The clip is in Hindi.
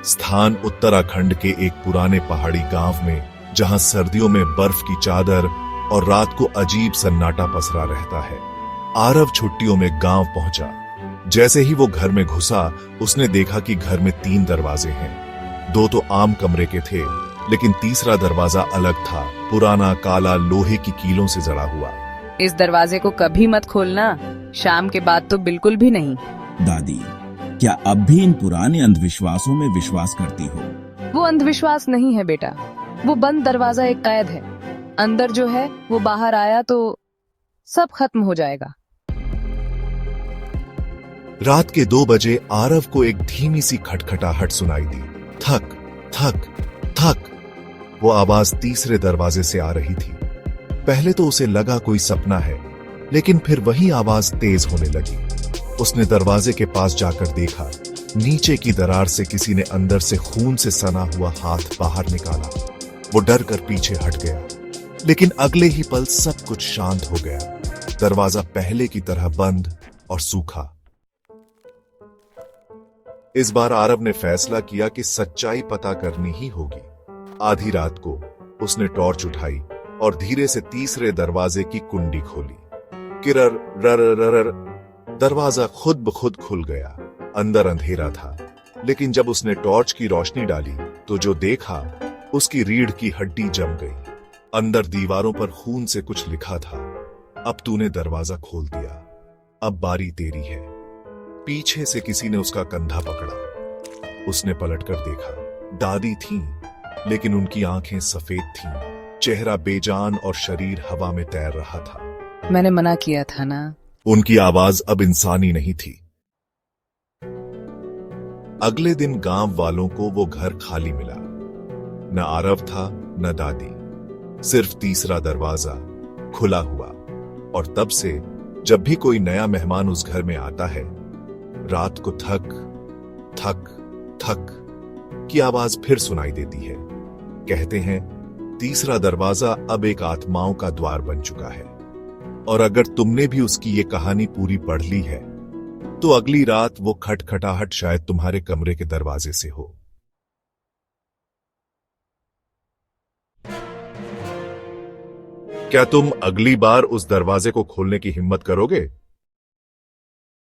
स्थान उत्तराखंड के एक पुराने पहाड़ी गांव में, जहां सर्दियों में बर्फ की चादर और रात को अजीब सन्नाटा पसरा रहता है। आरव छुट्टियों में गांव पहुंचा। जैसे ही वो घर में घुसा, उसने देखा कि घर में 3 दरवाजे हैं। 2 तो आम कमरे के थे, लेकिन तीसरा दरवाजा अलग था, पुराना, काला, लोहे की कीलों से जड़ा हुआ। इस दरवाजे को कभी मत खोलना, शाम के बाद तो बिल्कुल भी नहीं। दादी, क्या अब भी इन पुराने अंधविश्वासों में विश्वास करती हो? वो अंधविश्वास नहीं है बेटा, वो बंद दरवाजा एक कैद है। अंदर जो है वो बाहर आया तो सब खत्म हो जाएगा। रात के 2 बजे आरव को एक धीमी सी खटखटाहट सुनाई दी। थक थक थक। वो आवाज तीसरे दरवाजे से आ रही थी। पहले तो उसे लगा कोई सपना है, लेकिन फिर वही आवाज तेज होने लगी। उसने दरवाजे के पास जाकर देखा। नीचे की दरार से किसी ने अंदर से खून से सना हुआ हाथ बाहर निकाला। वो डर कर पीछे हट गया, लेकिन अगले ही पल सब कुछ शांत हो गया। दरवाजा पहले की तरह बंद और सूखा। इस बार आरव ने फैसला किया कि सच्चाई पता करनी ही होगी। आधी रात को उसने टॉर्च उठाई और धीरे से तीसरे दरवाजे की कुंडी खोली। किरर रर रर, दरवाजा खुद ब खुद खुल गया। अंदर अंधेरा था, लेकिन जब उसने टॉर्च की रोशनी डाली तो जो देखा, उसकी रीढ़ की हड्डी जम गई। अंदर दीवारों पर खून से कुछ लिखा था। अब तूने दरवाजा खोल दिया, अब बारी तेरी है। पीछे से किसी ने उसका कंधा पकड़ा। उसने पलटकर देखा। दादी थीं, लेकिन उनकी आंखें सफेद थीं, चेहरा बेजान और शरीर हवा में तैर रहा था। मैंने मना किया था ना। उनकी आवाज अब इंसानी नहीं थी। अगले दिन गांव वालों को वो घर खाली मिला। न आरव था, न दादी, सिर्फ तीसरा दरवाजा खुला हुआ। और तब से जब भी कोई नया मेहमान उस घर में आता है, रात को थक थक थक की आवाज फिर सुनाई देती है। कहते हैं, तीसरा दरवाजा अब एक आत्माओं का द्वार बन चुका है। और अगर तुमने भी उसकी ये कहानी पूरी पढ़ ली है, तो अगली रात वो खटखटाहट शायद तुम्हारे कमरे के दरवाजे से हो। क्या तुम अगली बार उस दरवाजे को खोलने की हिम्मत करोगे?